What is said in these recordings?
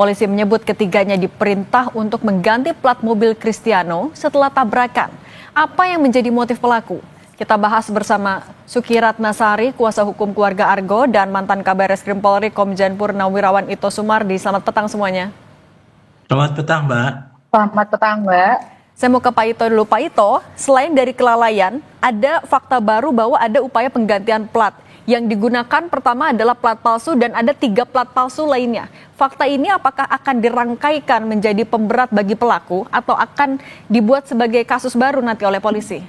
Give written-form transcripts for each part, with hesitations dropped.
Polisi menyebut ketiganya diperintah untuk mengganti plat mobil Cristiano setelah tabrakan. Apa yang menjadi motif pelaku? Kita bahas bersama Suki Ratnasari, kuasa hukum keluarga Argo, dan mantan Kabar Reskrim Polri Komjen Purnawirawan Ito Sumardi. Selamat petang semuanya. Selamat petang, Mbak. Selamat petang, Mbak. Saya mau ke Pak Ito dulu. Pak Ito, selain dari kelalaian, ada fakta baru bahwa ada upaya penggantian plat. Yang digunakan pertama adalah plat palsu dan ada 3 plat palsu lainnya. Fakta ini apakah akan dirangkaikan menjadi pemberat bagi pelaku atau akan dibuat sebagai kasus baru nanti oleh polisi?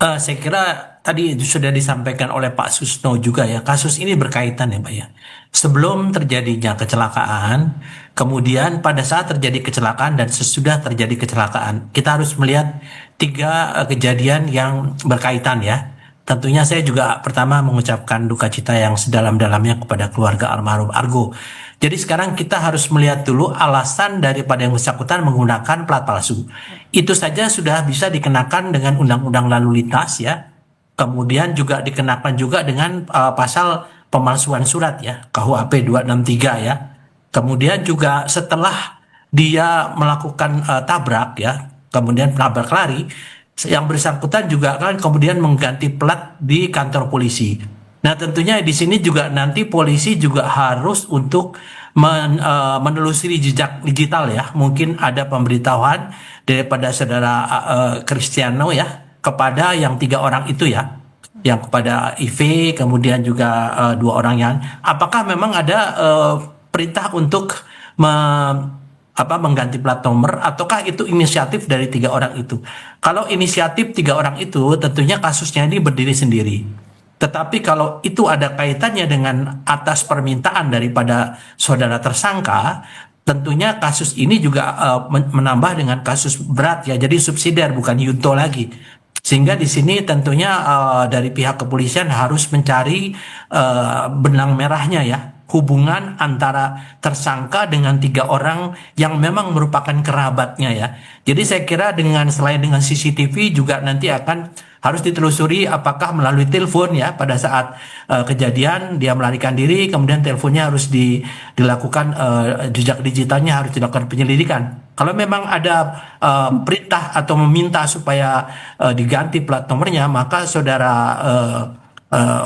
Saya kira tadi sudah disampaikan oleh Pak Susno juga ya, kasus ini berkaitan ya Pak ya. Sebelum terjadinya kecelakaan, kemudian pada saat terjadi kecelakaan dan sesudah terjadi kecelakaan, kita harus melihat 3 kejadian yang berkaitan ya. Tentunya saya juga pertama mengucapkan duka cita yang sedalam-dalamnya kepada keluarga almarhum Argo. Jadi sekarang kita harus melihat dulu alasan daripada yang bersangkutan menggunakan plat palsu. Itu saja sudah bisa dikenakan dengan undang-undang lalu lintas ya. Kemudian juga dikenakan juga dengan pasal pemalsuan surat ya, KUHP 263 ya. Kemudian juga setelah dia melakukan tabrak ya, kemudian menabrak lari, yang bersangkutan juga kan kemudian mengganti plat di kantor polisi. Nah tentunya di sini juga nanti polisi juga harus untuk menelusuri jejak digital ya. Mungkin ada pemberitahuan daripada saudara Cristiano ya kepada yang 3 orang itu ya, yang kepada IV, kemudian juga 2 orang yang, apakah memang ada perintah untuk mengganti plat nomor ataukah itu inisiatif dari 3 orang itu? Kalau inisiatif 3 orang itu tentunya kasusnya ini berdiri sendiri. Tetapi kalau itu ada kaitannya dengan atas permintaan daripada saudara tersangka, tentunya kasus ini juga menambah dengan kasus berat ya, jadi subsidiar bukan yunto lagi. Sehingga di sini tentunya dari pihak kepolisian harus mencari benang merahnya ya, hubungan antara tersangka dengan 3 orang yang memang merupakan kerabatnya ya. Jadi saya kira selain dengan CCTV juga nanti akan harus ditelusuri apakah melalui telepon ya pada saat kejadian dia melarikan diri, kemudian teleponnya harus dilakukan jejak digitalnya harus dilakukan penyelidikan. Kalau memang ada perintah atau meminta supaya diganti plat nomornya, maka saudara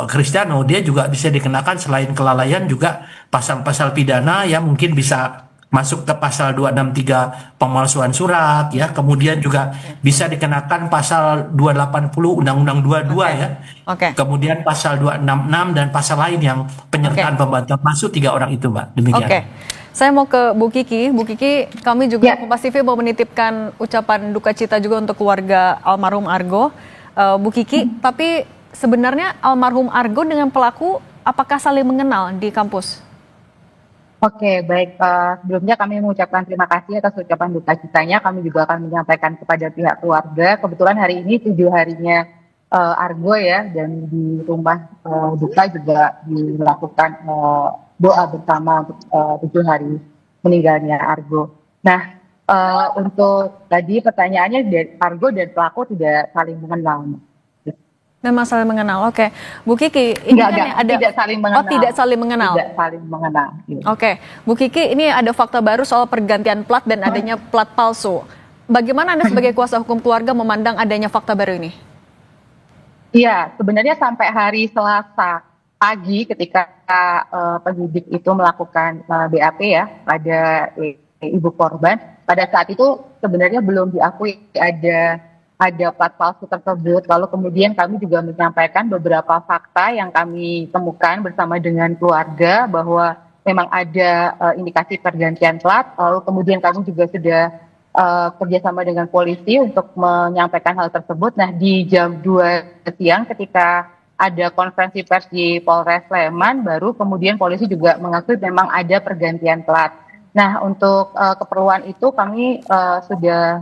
Cristiano dia juga bisa dikenakan selain kelalaian juga pasal-pasal pidana yang mungkin bisa masuk ke pasal 263 pemalsuan surat ya, kemudian juga bisa dikenakan pasal 280 Undang-Undang 22 ya. Kemudian pasal 266 dan pasal lain yang penyertaan pembantuan masuk 3 orang itu, Mbak. Demikian. Saya mau ke Bu Kiki. Bu Kiki, kami juga Kompas TV mau menitipkan ucapan duka cita juga untuk keluarga almarhum Argo. Bu Kiki, tapi sebenarnya almarhum Argo dengan pelaku apakah saling mengenal di kampus? Oke, baik. Sebelumnya kami mengucapkan terima kasih atas ucapan duka citanya. Kami juga akan menyampaikan kepada pihak keluarga. Kebetulan hari ini 7 harinya Argo ya, dan di rumah duka juga dilakukan doa bersama untuk 7 hari meninggalnya Argo. Nah, untuk tadi pertanyaannya, Argo dan pelaku tidak saling mengenal. Memang saling mengenal, oke. Bu Kiki, ini tidak saling mengenal. Oh, tidak saling mengenal. Tidak saling mengenal. Oke, Bu Kiki, ini ada fakta baru soal pergantian plat dan adanya plat palsu. Bagaimana Anda sebagai kuasa hukum keluarga memandang adanya fakta baru ini? Iya, sebenarnya sampai hari Selasa pagi ketika penyidik itu melakukan BAP ya pada ibu korban, pada saat itu sebenarnya belum diakui ada plat palsu tersebut. Lalu kemudian kami juga menyampaikan beberapa fakta yang kami temukan bersama dengan keluarga bahwa memang ada indikasi pergantian plat. Lalu kemudian kami juga sudah kerjasama dengan polisi untuk menyampaikan hal tersebut. Nah, di jam 2 siang ketika ada konferensi pers di Polres Sleman, baru kemudian polisi juga mengakui memang ada pergantian plat. Nah, untuk keperluan itu kami sudah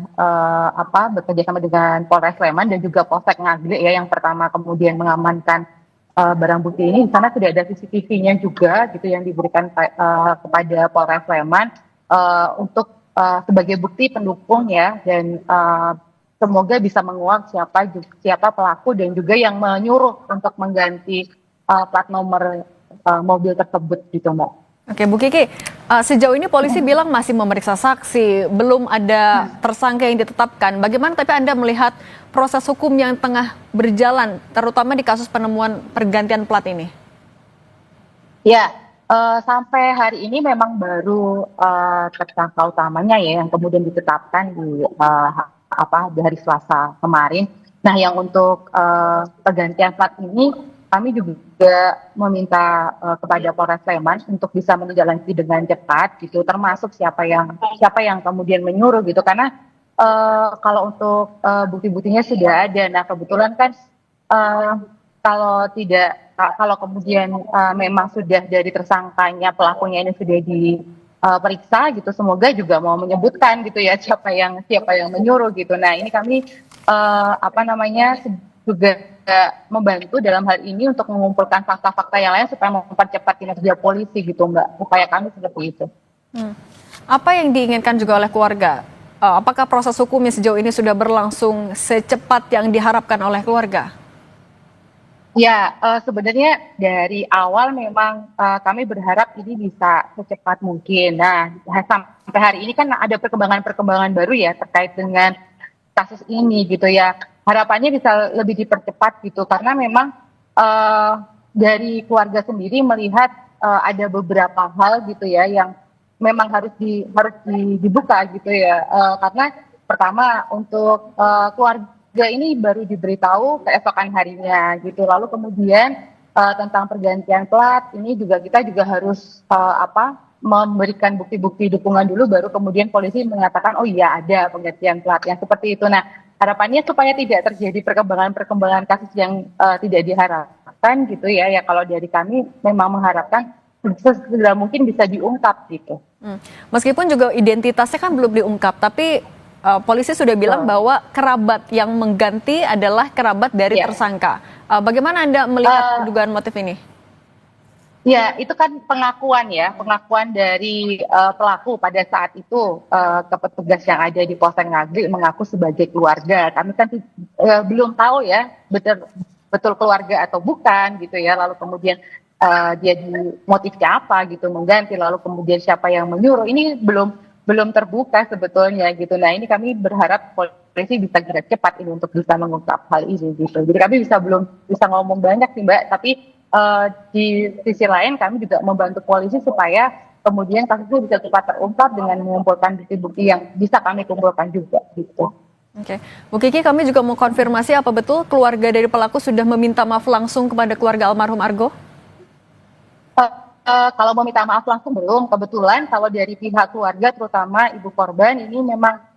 bekerja sama dengan Polres Sleman dan juga Polsek Ngaglik ya, yang pertama kemudian mengamankan barang bukti ini. Di sana sudah ada CCTV-nya juga gitu yang diberikan kepada Polres Sleman untuk sebagai bukti pendukung ya, dan semoga bisa menguak siapa pelaku dan juga yang menyuruh untuk mengganti plat nomor mobil tersebut gitu, Mbak. Oke, Bu Kiki, sejauh ini polisi bilang masih memeriksa saksi, belum ada tersangka yang ditetapkan. Bagaimana tapi Anda melihat proses hukum yang tengah berjalan, terutama di kasus penemuan pergantian plat ini? Ya, sampai hari ini memang baru tersangka utamanya ya yang kemudian ditetapkan di hari Selasa kemarin. Nah, yang untuk pergantian plat ini kami juga meminta kepada Polres Sleman untuk bisa menindaklanjuti dengan cepat gitu, termasuk siapa yang kemudian menyuruh gitu, karena kalau untuk bukti-buktinya sudah ada. Nah, kebetulan kan kalau kemudian memang sudah dari tersangkanya, pelakunya ini sudah diperiksa gitu, semoga juga mau menyebutkan gitu ya siapa yang menyuruh gitu. Nah, ini kami juga membantu dalam hal ini untuk mengumpulkan fakta-fakta yang lain supaya mempercepat kinerja polisi gitu, Mbak. Upaya kami seperti itu. Apa yang diinginkan juga oleh keluarga? Apakah proses hukumnya sejauh ini sudah berlangsung secepat yang diharapkan oleh keluarga? Ya, sebenarnya dari awal memang kami berharap ini bisa secepat mungkin. Nah, sampai hari ini kan ada perkembangan-perkembangan baru ya terkait dengan kasus ini gitu ya. Harapannya bisa lebih dipercepat gitu, karena memang dari keluarga sendiri melihat ada beberapa hal gitu ya yang memang harus dibuka gitu ya. Karena pertama untuk keluarga ini baru diberitahu keesokan harinya gitu. Lalu kemudian tentang pergantian plat ini kita juga harus memberikan bukti-bukti dukungan dulu, baru kemudian polisi mengatakan oh iya ada pergantian plat yang seperti itu. Nah, harapannya supaya tidak terjadi perkembangan kasus yang tidak diharapkan gitu ya. Ya kalau dari kami memang mengharapkan segera mungkin bisa diungkap gitu. Meskipun juga identitasnya kan belum diungkap, tapi polisi sudah bilang bahwa kerabat yang mengganti adalah kerabat dari tersangka. Bagaimana Anda melihat dugaan motif ini? Ya, itu kan pengakuan dari pelaku pada saat itu ke petugas yang ada di Polsek Ngaglik mengaku sebagai keluarga. Kami kan belum tahu ya betul keluarga atau bukan gitu ya. Lalu kemudian dia motifnya apa gitu mengganti, lalu kemudian siapa yang menyuruh, ini belum terbuka sebetulnya gitu. Nah, ini kami berharap polisi bisa gerak cepat ini untuk bisa mengungkap hal ini gitu. Jadi kami belum bisa ngomong banyak sih, Mbak, tapi di sisi lain kami juga membantu polisi supaya kemudian kasusnya bisa cepat terungkap dengan mengumpulkan bukti-bukti yang bisa kami kumpulkan juga gitu. Oke, Bu Kiki, kami juga mau konfirmasi apa betul keluarga dari pelaku sudah meminta maaf langsung kepada keluarga almarhum Argo? Kalau mau minta maaf langsung belum. Kebetulan kalau dari pihak keluarga terutama ibu korban ini memang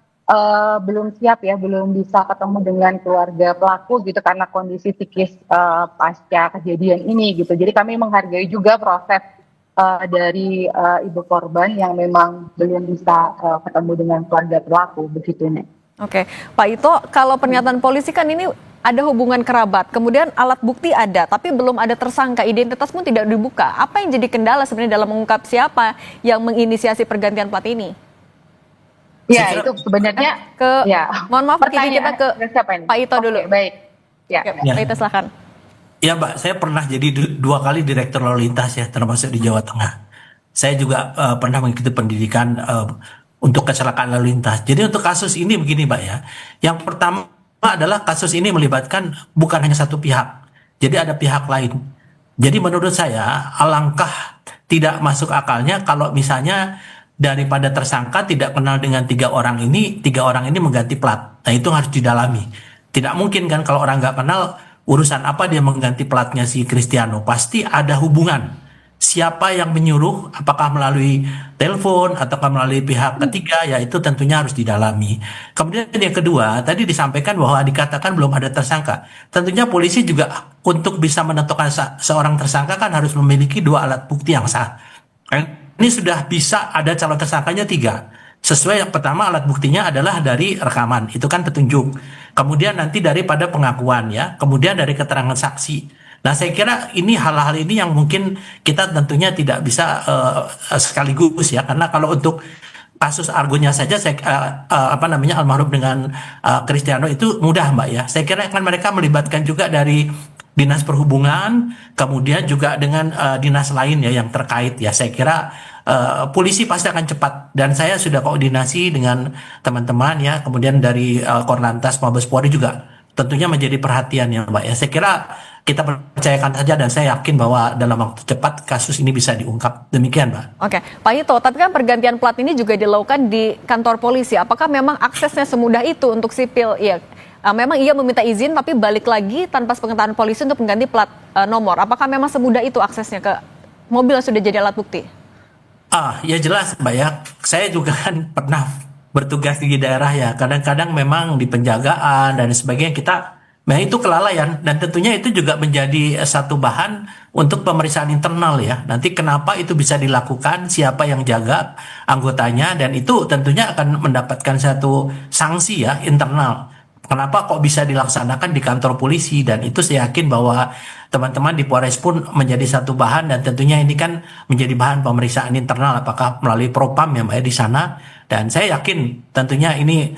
belum siap ya, belum bisa ketemu dengan keluarga pelaku gitu karena kondisi psikis pasca kejadian ini gitu. Jadi kami menghargai juga proses dari ibu korban yang memang belum bisa ketemu dengan keluarga pelaku begitu nih. Oke, Pak Ito, kalau pernyataan polisi kan ini ada hubungan kerabat, kemudian alat bukti ada, tapi belum ada tersangka, identitas pun tidak dibuka. Apa yang jadi kendala sebenarnya dalam mengungkap siapa yang menginisiasi pergantian plat ini? Ya, itu sebenarnya mohon maaf, kita ke Pak Ito dulu. Baik. Pak Ito silakan. Ya, Mbak, saya pernah jadi 2 kali direktur lalu lintas ya, termasuk di Jawa Tengah. Saya juga pernah mengikuti pendidikan untuk kecelakaan lalu lintas. Jadi untuk kasus ini begini, Mbak ya. Yang pertama adalah kasus ini melibatkan bukan hanya satu pihak. Jadi ada pihak lain. Jadi menurut saya alangkah tidak masuk akalnya kalau misalnya daripada tersangka tidak kenal dengan 3 orang ini mengganti plat. Nah, itu harus didalami. Tidak mungkin kan kalau orang nggak kenal, urusan apa dia mengganti platnya si Cristiano. Pasti ada hubungan. Siapa yang menyuruh, apakah melalui telepon ataukah melalui pihak ketiga, ya itu tentunya harus didalami. Kemudian yang kedua, tadi disampaikan bahwa dikatakan belum ada tersangka. Tentunya polisi juga untuk bisa menentukan seorang tersangka kan harus memiliki 2 alat bukti yang sah. Ini sudah bisa ada calon tersangkanya 3. Sesuai yang pertama alat buktinya adalah dari rekaman, itu kan petunjuk. Kemudian nanti daripada pengakuan ya, kemudian dari keterangan saksi. Nah, saya kira ini hal-hal ini yang mungkin kita tentunya tidak bisa sekaligus ya, karena kalau untuk kasus Argonya saja almarhum dengan Cristiano itu mudah, Mbak ya. Saya kira kan mereka melibatkan juga dari Dinas Perhubungan, kemudian juga dengan dinas lain ya yang terkait ya. Saya kira polisi pasti akan cepat, dan saya sudah koordinasi dengan teman-teman ya, kemudian dari Korlantas Mabes Polri juga tentunya menjadi perhatian ya Mbak ya. Saya kira kita percayakan saja, dan saya yakin bahwa dalam waktu cepat kasus ini bisa diungkap. Demikian Mbak. Oke, Pak Ito, tapi kan pergantian plat ini juga dilakukan di kantor polisi. Apakah memang aksesnya semudah itu untuk sipil? Ya, memang ia meminta izin tapi balik lagi tanpa sepengetahuan polisi untuk mengganti plat nomor. Apakah memang semudah itu aksesnya ke mobil yang sudah jadi alat bukti? Ya jelas Mbak ya. Saya juga kan pernah bertugas di daerah ya. Kadang-kadang memang di penjagaan dan sebagainya memang itu kelalaian, dan tentunya itu juga menjadi satu bahan untuk pemeriksaan internal ya. Nanti kenapa itu bisa dilakukan, siapa yang jaga anggotanya, dan itu tentunya akan mendapatkan satu sanksi ya internal. Kenapa kok bisa dilaksanakan di kantor polisi, dan itu saya yakin bahwa teman-teman di Polres pun menjadi satu bahan, dan tentunya ini kan menjadi bahan pemeriksaan internal apakah melalui Propam ya Mbak ya di sana, dan saya yakin tentunya ini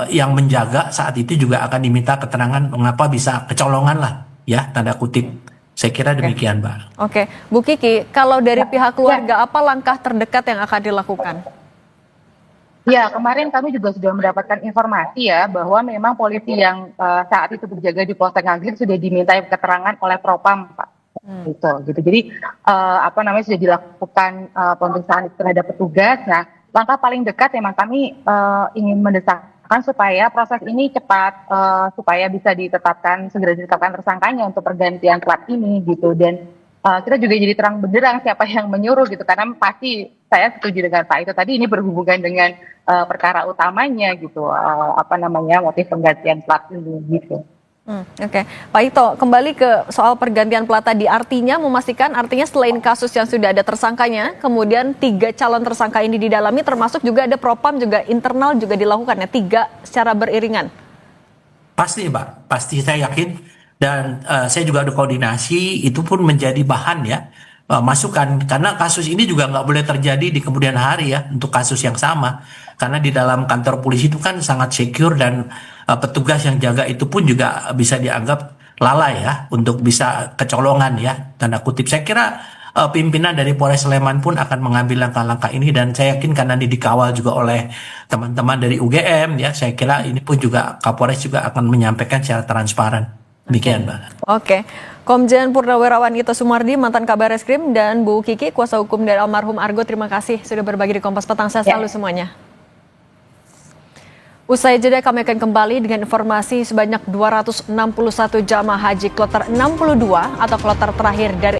yang menjaga saat itu juga akan diminta keterangan mengapa bisa kecolongan lah ya, tanda kutip. Saya kira demikian Mbak. Oke, Bu Kiki, kalau dari pihak keluarga apa langkah terdekat yang akan dilakukan? Ya, kemarin kami juga sudah mendapatkan informasi ya bahwa memang polisi yang saat itu berjaga di Polsek Ngaglik sudah dimintai keterangan oleh Propam, Pak. Gitu. Jadi sudah dilakukan pemeriksaan terhadap petugas. Nah, langkah paling dekat memang kami ingin mendesakkan supaya proses ini cepat, supaya bisa segera ditetapkan tersangkanya untuk pergantian plat ini gitu. Dan kita juga jadi terang benderang siapa yang menyuruh gitu, karena pasti saya setuju dengan Pak Ito tadi, ini berhubungan dengan perkara utamanya gitu, motif penggantian plat ini gitu. Oke. Pak Ito, kembali ke soal pergantian plat tadi, artinya selain kasus yang sudah ada tersangkanya, kemudian 3 calon tersangka ini didalami, termasuk juga ada Propam juga internal juga dilakukan ya, 3 secara beriringan. Pasti Mbak, pasti saya yakin. Dan saya juga ada koordinasi, itu pun menjadi bahan ya, masukan. Karena kasus ini juga nggak boleh terjadi di kemudian hari ya, untuk kasus yang sama. Karena di dalam kantor polisi itu kan sangat secure, dan petugas yang jaga itu pun juga bisa dianggap lalai ya, untuk bisa kecolongan ya, tanda kutip. Saya kira pimpinan dari Polres Sleman pun akan mengambil langkah-langkah ini, dan saya yakin karena ini dikawal juga oleh teman-teman dari UGM ya, saya kira ini pun juga Kapolres juga akan menyampaikan secara transparan. Demikian Mbak. Oke. Komjen Purnawirawan Ito Sumardi, mantan Kabar Eskrim, dan Bu Kiki, kuasa hukum dari almarhum Argo, terima kasih sudah berbagi di Kompas Petang. Saya selalu semuanya. Usai jeda kami akan kembali dengan informasi sebanyak 261 jamaah haji kloter 62 atau kloter terakhir dari